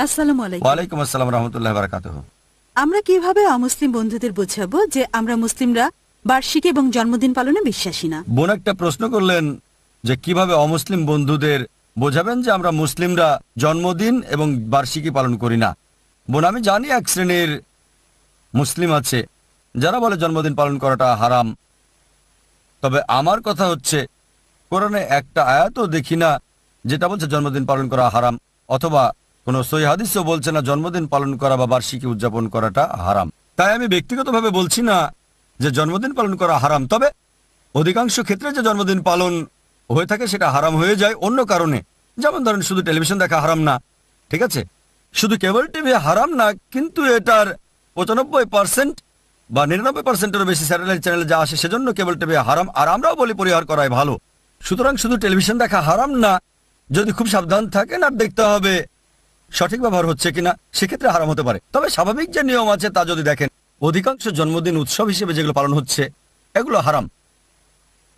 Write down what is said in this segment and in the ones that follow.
আসসালামু আলাইকুম। ওয়ালাইকুম আসসালাম রহমতুল্লাহ বারাকাতুহু। আমরা কিভাবে অমুসলিম বন্ধুদের বোঝাবো যে আমরা মুসলিমরা বার্ষিকী এবং জন্মদিন পালনে বিশ্বাসী না? বোন একটা প্রশ্ন করলেন যে কিভাবে অমুসলিম বন্ধুদের বোঝাবেন যে আমরা মুসলিমরা জন্মদিন এবং বার্ষিকী পালন করি না। বোন, আমি জানি এক শ্রেণীর মুসলিম আছে যারা বলে জন্মদিন পালন করাটা হারাম। তবে আমার কথা হচ্ছে, কোরআনে একটা আয়াতও দেখি না যেটা বলছে জন্মদিন পালন করা হারাম, অথবা কোনো সহিহ হাদিসও বলছে না জন্মদিন পালন করা বা বার্ষিকী উদযাপন করাটা হারাম। তাই আমি ব্যক্তিগতভাবে বলছি না যে জন্মদিন পালন করা হারাম, তবে অধিকাংশ ক্ষেত্রে যে জন্মদিন পালন হয়ে থাকে সেটা হারাম হয়ে যায় অন্য কারণে। যেমন ধরেন, শুধু টেলিভিশন দেখা হারাম না, ঠিক আছে? শুধু কেবল টিভি হারাম না, কিন্তু এটার 95% বা 99%-এরও বেশি স্যাটেলাইট চ্যানেলে যা আসে সেজন্য কেবল টিভি হারাম, আর আমরাও বলি পরিহার করাই ভালো। সুতরাং শুধু টেলিভিশন দেখা হারাম না, যদি খুব সাবধান থাকেন আর দেখতে হবে সঠিক ব্যবহার হচ্ছে কিনা, সেক্ষেত্রে হারাম হতে পারে। তবে স্বাভাবিক যে নিয়ম আছে তা যদি দেখেন, অধিকাংশ জন্মদিন উৎসব হিসেবে যেগুলো পালন হচ্ছে এগুলো হারাম।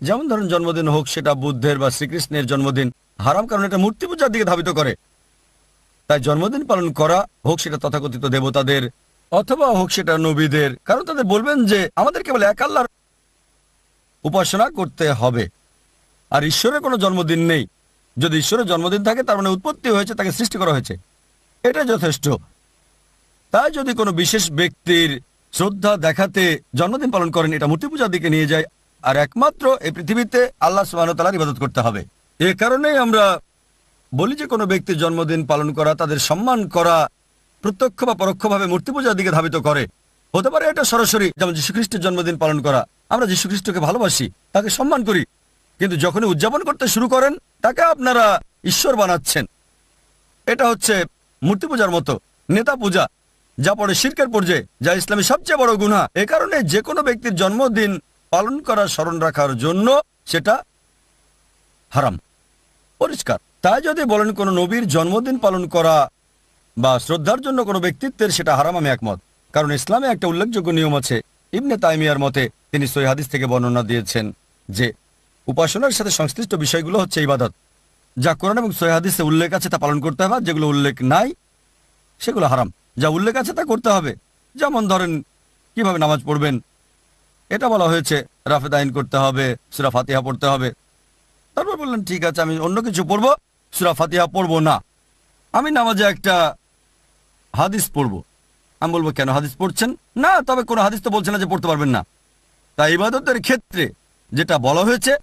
যেমন ধরুন, জন্মদিন হোক সেটা বুদ্ধের বা শ্রীকৃষ্ণের জন্মদিন, হারাম কারণ এটা মূর্তি পূজার দিকে ধাবিত করে। তাই জন্মদিন পালন করা হোক সেটা তথাকথিত দেবতাদের অথবা হোক সেটা নবীদের, কারণ তাদের বলবেন যে আমাদের কেবল এক আল্লাহর উপাসনা করতে হবে, আর ঈশ্বরের কোনো জন্মদিন নেই। যদি ঈশ্বরের জন্মদিন থাকে তার মানে উৎপত্তি হয়েছে, তাকে সৃষ্টি করা হয়েছে, এটা যথেষ্ট। তাই যদি কোনো বিশেষ ব্যক্তির শ্রদ্ধা দেখাতে জন্মদিন পালন করেন, এটা মূর্তি পূজার দিকে নিয়ে যায়। আর একমাত্র এই পৃথিবীতে আল্লাহ সুবহানাহু ওয়া তাআলার ইবাদত করতে হবে। এ কারণেই আমরা বলি যে কোনো ব্যক্তির জন্মদিন পালন করা, তাদের সম্মান করা, প্রত্যক্ষ বা পরোক্ষভাবে মূর্তি পূজার দিকে ধাবিত করে। হতে পারে এটা সরাসরি, যেমন যীশুখ্রিস্টের জন্মদিন পালন করা, আমরা যীশুখ্রিস্টকে ভালোবাসি, তাকে সম্মান করি, কিন্তু যখনই উদযাপন করতে শুরু করেন তাকে আপনারা ঈশ্বর বানাচ্ছেন। এটা হচ্ছে মূর্তি পূজার মতো, নেতা পূজা, যা পরে শিরকের পর্যায়ে, যা ইসলামের সবচেয়ে বড় গুনাহ। এ কারণে যে কোনো ব্যক্তির জন্মদিন পালন করা, স্মরণ রাখার জন্য সেটা হারাম, পরিষ্কার। তাই যদি বলেন কোনো নবীর জন্মদিন পালন করা বা শ্রদ্ধার জন্য কোনো ব্যক্তিত্বের, সেটা হারাম, আমি একমত। কারণ ইসলামে একটা উল্লেখযোগ্য নিয়ম আছে। ইবনে তাইমিয়ার মতে, তিনি সহিহ হাদিস থেকে বর্ণনা দিয়েছেন যে উপাসনার সাথে সংশ্লিষ্ট বিষয়গুলো হচ্ছে ইবাদত। যা কোরআন এবং সহিহ হাদিসে উল্লেখ আছে তা পালন করতে হবে, যেগুলো উল্লেখ নাই সেগুলো হারাম। যা উল্লেখ আছে তা করতে হবে। যেমন ধরেন, কিভাবে নামাজ পড়বেন, এটা বলা হয়েছে, রাফেদাইন করতে হবে, সূরা ফাতিহা পড়তে হবে। তারপর বললেন ঠিক আছে, আমি অন্য কিছু পড়বো, সূরা ফাতিহা পড়বো না। আমি নামাজে একটা হাদিস পড়বো। আমি বলবো কেন হাদিস পড়ছেন না? তবে কোনো হাদিস তো বলছে না যে পড়তে পারবেন না। তাই ইবাদতের ক্ষেত্রে যেটা বলা হয়েছে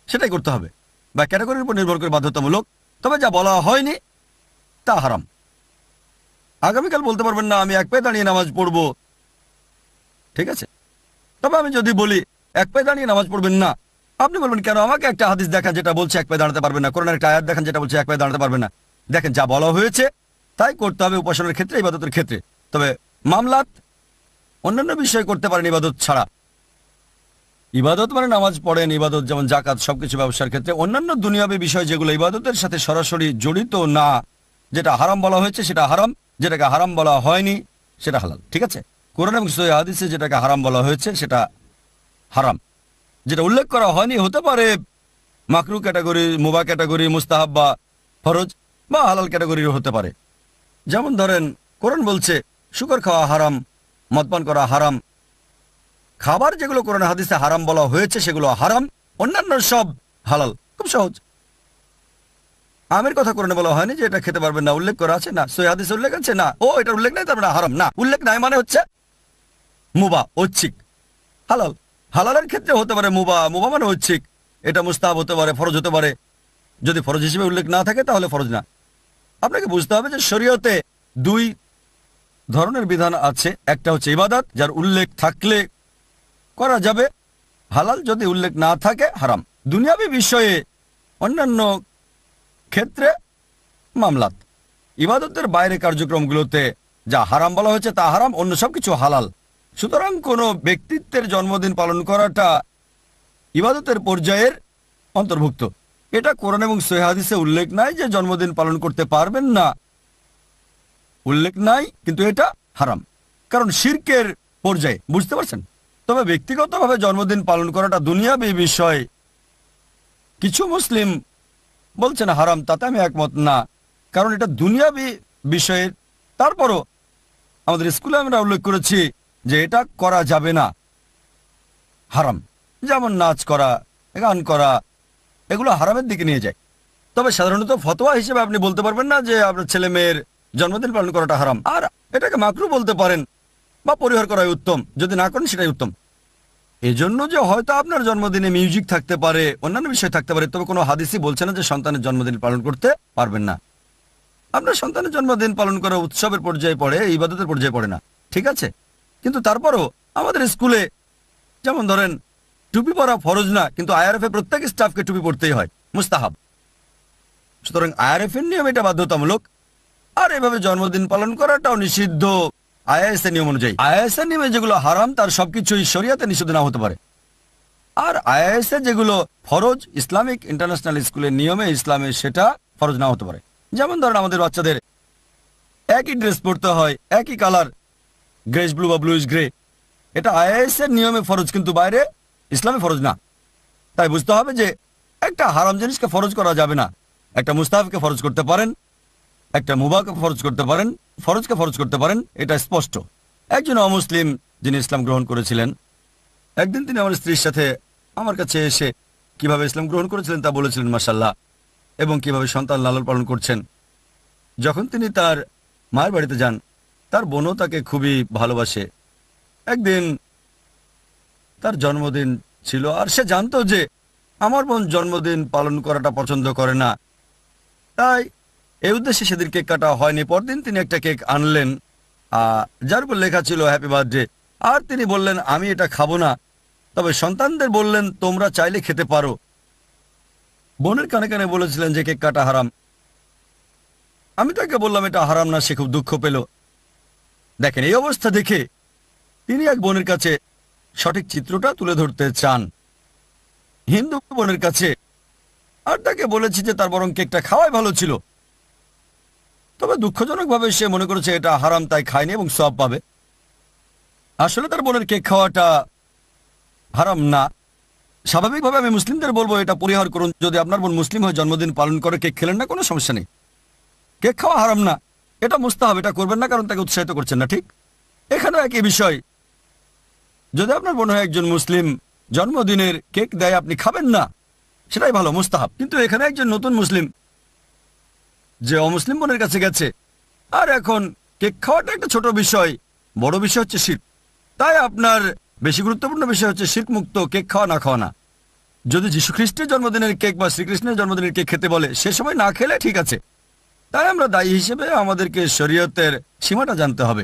সেটাই করতে হবে, বা ক্যাটাগরির উপর নির্ভর করে বাধ্যতামূলক। তবে যা বলা হয়নি তা হারাম। আগামীকাল বলতে পারবেন না আমি এক পায়ে দাঁড়িয়ে নামাজ পড়বো, ঠিক আছে? তবে আমি যদি বলি এক পায়ে দাঁড়িয়ে নামাজ পড়বেন না, আপনি বলবেন কেন? আমাকে একটা হাদিস দেখান যেটা বলছে এক পায়ে দাঁড়াতে পারবেন না, কোরআনের একটা আয়াত দেখান যেটা বলছে এক পায়ে দাঁড়াতে পারবেন না। দেখেন, যা বলা হয়েছে তাই করতে হবে উপাসনার ক্ষেত্রে, ইবাদতের ক্ষেত্রে। তবে মামলাত, অন্যান্য বিষয় করতে পারেন ইবাদত ছাড়া। ইবাদত মানে নামাজ পড়েন, ইবাদত যেমন জাকাত, সবকিছু ব্যবসার ক্ষেত্রে। অন্যান্য দুনিয়াবী বিষয় যেগুলো ইবাদতের সাথে সরাসরি জড়িত না, যেটা হারাম বলা হয়েছে সেটা হারাম, যেটাকে হারাম বলা হয়নি সেটা হালাল, ঠিক আছে? কোরআন এবং সহিহ হাদিসে যেটাকে হারাম বলা হয়েছে সেটা হারাম, যেটা উল্লেখ করা হয়নি হতে পারে মাকরু ক্যাটাগরি, মুবাহ ক্যাটাগরি, মুস্তাহাব বা ফরজ, বা হালাল ক্যাটাগরির হতে পারে। যেমন ধরেন, কোরআন বলছে শুকর খাওয়া হারাম, মদপান করা হারাম। খাবার যেগুলো কোরআন হাদিসে হারাম বলা হয়েছে সেগুলো হারাম, অন্যান্য সব হালাল। খুব সহজ। আমের কথা কোরআনে বলা হয়নি যে এটা খেতে পারবেন না, উল্লেখ করা আছে না? সহিহ হাদিসে উল্লেখ আছে না? ও, এটা উল্লেখ নাই তার মানে হারাম না। উল্লেখ নাই মানে হচ্ছে মুবাহ, ঐচ্ছিক। হালাল, হালালের ক্ষেত্রে হতে পারে মুবাহ, মুবাহ মানে ঐচ্ছিক। এটা মুস্তাহাব হতে পারে, ফরজ হতে পারে। যদি ফরজ হিসেবে উল্লেখ না থাকে তাহলে ফরজ না। আপনাকে বুঝতে হবে যে শরীয়তে দুই ধরনের বিধান আছে। একটা হচ্ছে ইবাদত, যার উল্লেখ থাকলে করা যাবে, হালাল যদি উল্লেখ না থাকে হারাম। দুনিয়াবী বিষয়ে অন্যান্য ক্ষেত্রে মামলাত, ইবাদতের বাইরে কার্যক্রমগুলোতে যা হারাম বলা হয়েছে তা হারাম, অন্য সবকিছু হালাল। সুতরাং কোনো ব্যক্তিত্বের জন্মদিন পালন করাটা ইবাদতের পর্যায়ের অন্তর্ভুক্ত। এটা কোরআন এবং সহিহ হাদিসে উল্লেখ নাই যে জন্মদিন পালন করতে পারবেন না, উল্লেখ নাই, কিন্তু এটা হারাম কারণ শিরকের পর্যায়ে, বুঝতে পারছেন? তবে ব্যক্তিগতভাবে জন্মদিন পালন করাটা দুনিয়াবী বিষয়। কিছু মুসলিম বলছেন হারাম, তাতে আমি একমত না, কারণ এটা দুনিয়াবী বিষয়ে। তারপরও আমাদের স্কুলে আমরা উল্লেখ করেছি যে এটা করা যাবে না, হারাম। যেমন নাচ করা, গান করা, এগুলো হারামের দিকে নিয়ে যায়। তবে সাধারণত ফতোয়া হিসেবে আপনি বলতে পারবেন না যে আপনার ছেলে মেয়ের জন্মদিন পালন করাটা হারাম, আর এটাকে মাকরু বলতে পারেন বা পরিহার করাই উত্তম, যদি না করেন সেটাই উত্তম। এজন্য যে হয়তো আপনার জন্মদিনে মিউজিক থাকতে পারে, অন্যান্য বিষয় থাকতে পারে, তবে কোনো হাদিসই বলছে না যে সন্তানের জন্মদিন পালন করতে পারবেন না। আপনার সন্তানের জন্মদিন পালন করা উৎসবের পর্যায়ে পড়ে, ইবাদতের পর্যায়ে পড়ে না, ঠিক আছে? কিন্তু তারপরও আমাদের স্কুলে যেমন ধরেন টুপি পরা ফরজ না, কিন্তু আইআরএফ এ প্রত্যেক স্টাফকে টুপি পড়তেই হয়, মুস্তাহাব। সুতরাং আইআরএফ এর নিয়ম এটা বাধ্যতামূলক, আর এভাবে জন্মদিন পালন করাটাও নিষিদ্ধ আইএস এর নিয়ম অনুযায়ী। আইএস এর নিয়মে যেগুলো হারাম তার সবকিছুই শরিয়াতে নিষিদ্ধ না হতে পারে, আর আইএস এর যেগুলো ফরজ ইসলামিক ইন্টারন্যাশনাল স্কুলের নিয়মে ইসলামে সেটা ফরজ না হতে পারে। যেমন ধরেন আমাদের বাচ্চাদের একই ড্রেস পরতে হয়, একই কালার, গ্রেস ব্লু বা ব্লুইশ গ্রে, এটা আইএস এর নিয়মে ফরজ, কিন্তু বাইরে ইসলামে ফরজ না। তাই বুঝতে হবে যে একটা হারাম জিনিসকে ফরজ করা যাবে না। একটা মুস্তাহাবকে ফরজ করতে পারেন, একটা মুবাহকে ফরজ করতে পারেন, ফরজকে ফরজ করতে পারেন, এটা স্পষ্ট। একজন অমুসলিম যিনি ইসলাম গ্রহণ করেছিলেন, একদিন তিনি আমার স্ত্রীর সাথে আমার কাছে এসে কিভাবে ইসলাম গ্রহণ করেছিলেন তা বলেছিলেন মাশাআল্লাহ, এবং কিভাবে সন্তান লালন পালন করছেন। যখন তিনি তার মায়ের বাড়িতে যান, তার বোনও তাকে খুবই ভালোবাসে। একদিন তার জন্মদিন ছিল, আর সে জানতো যে আমার বোন জন্মদিন পালন করাটা পছন্দ করে না, তাই এই উদ্দেশ্যে সেদিন কেক কাটা হয়নি। পরদিন তিনি একটা কেক আনলেন যার উপর লেখা ছিল হ্যাপি বার্থডে, আর তিনি বললেন আমি এটা খাবো না, তবে সন্তানদের বললেন তোমরা চাইলে খেতে পারো। বোনের কানে কানে বলেছিলেন যে কেক কাটা হারাম। আমি তাকে বললাম এটা হারাম না, সে খুব দুঃখ পেল। দেখেন, এই অবস্থা দেখে তিনি এক বোনের কাছে সঠিক চিত্রটা তুলে ধরতে চান হিন্দু বোনের কাছে, আর তাকে বলেছি যে তার বরং কেকটা খাওয়াই ভালো ছিল। তবে দুঃখজনকভাবে সে মনে করেছে এটা হারাম, তাই খায়নি এবং সওয়াব পাবে। আসলে তার বোনের কেক খাওয়াটা হারাম না। স্বাভাবিকভাবে আমি মুসলিমদের বলবো এটা পরিহার করুন। যদি আপনার বোন মুসলিম হয়ে জন্মদিন পালন করে কেক খেলেন না, কোনো সমস্যা নেই। কেক খাওয়া হারাম না, এটা মুস্তাহাব, এটা করবেন না কারণ তাকে উৎসাহিত করছেন না, ঠিক? এখানেও একই বিষয়, যদি আপনার বোন হয় একজন মুসলিম, জন্মদিনের কেক দেয়, আপনি খাবেন না, সেটাই ভালো, মুস্তাহাব। কিন্তু এখানে একজন নতুন মুসলিম যে অমুসলিম বোনের কাছে গেছে, আর এখন কেক খাওয়াটা একটা ছোট বিষয়, বড় বিষয় হচ্ছে শিরক। তাই আপনার বেশি গুরুত্বপূর্ণ বিষয় হচ্ছে শিরক মুক্ত কেক খাওয়া না খাওয়া না। যদি যীশু খ্রিস্টের জন্মদিনের কেক বা শ্রীকৃষ্ণের জন্মদিনের কেক খেতে বলে, সে সময় না খেলে ঠিক আছে। তাই আমরা দায়ী হিসেবে আমাদেরকে শরীয়তের সীমাটা জানতে হবে।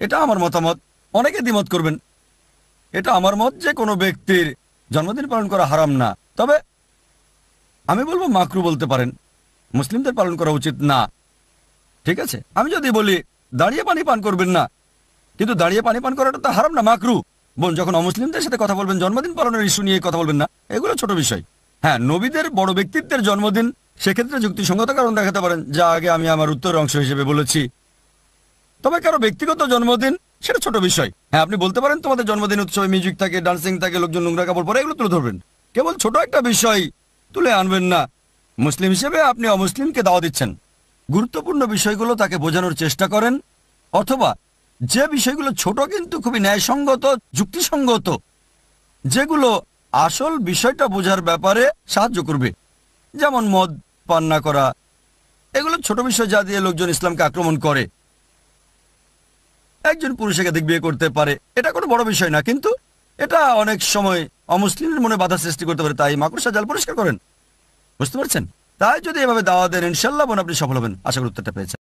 এটা আমার মতামত, অনেকে দ্বিমত করবেন। এটা আমার মত যে কোনো ব্যক্তির জন্মদিন পালন করা হারাম না, তবে আমি বলবো মাকরু বলতে পারেন, মুসলিমদের পালন করা উচিত না, ঠিক আছে? আমি যদি বলি দাঁড়িয়ে পানি পান করবেন না, কিন্তু দাঁড়িয়ে পানি পান করাটা তো হারাম না, মাকরু। বোন যখন অমুসলিমদের সাথে কথা বলবেন, জন্মদিন পালনের ইস্যু নিয়ে কথা বলবেন না, এগুলো ছোট বিষয়। হ্যাঁ, নবীদের বড় ব্যক্তিত্বের জন্মদিন, সেক্ষেত্রে যুক্তিসঙ্গত কারণ দেখাতে পারেন, যা আগে আমি আমার উত্তরের অংশ হিসেবে বলেছি। তবে কারো ব্যক্তিগত জন্মদিন সেটা ছোট বিষয়। হ্যাঁ, আপনি বলতে পারেন তোমাদের জন্মদিন উৎসবে মিউজিক থাকে, ডান্সিং থাকে, লোকজন নোংরা কাপড় পরে, এগুলো তুলে ধরবেন। কেবল ছোট একটা বিষয় তুলে আনবেন না। মুসলিম হিসেবে আপনি অমুসলিমকে দাওয়া দিচ্ছেন, গুরুত্বপূর্ণ বিষয়গুলো তাকে বোঝানোর চেষ্টা করেন, অথবা যে বিষয়গুলো ছোট কিন্তু খুবই ন্যায়সঙ্গত, যুক্তিসঙ্গত, যেগুলো আসল বিষয়টা বোঝার ব্যাপারে সাহায্য করবে, যেমন মদ পান না করা, এগুলো ছোট বিষয় যা দিয়ে লোকজন ইসলামকে আক্রমণ করে। একজন পুরুষ একাধিক বিয়ে করতে পারে, এটা কোনো বড় বিষয় না, কিন্তু এটা অনেক সময় অমুসলিমের মনে বাধা সৃষ্টি করতে পারে। তাই মাকড়সা জাল পরিষ্কার করেন, বুঝতে পারছেন? তাই যদি এভাবে দাওয়া দেন, ইনশাল্লাহ বোন আপনি সফল হবেন। আশা করি উত্তরটা পেয়েছেন।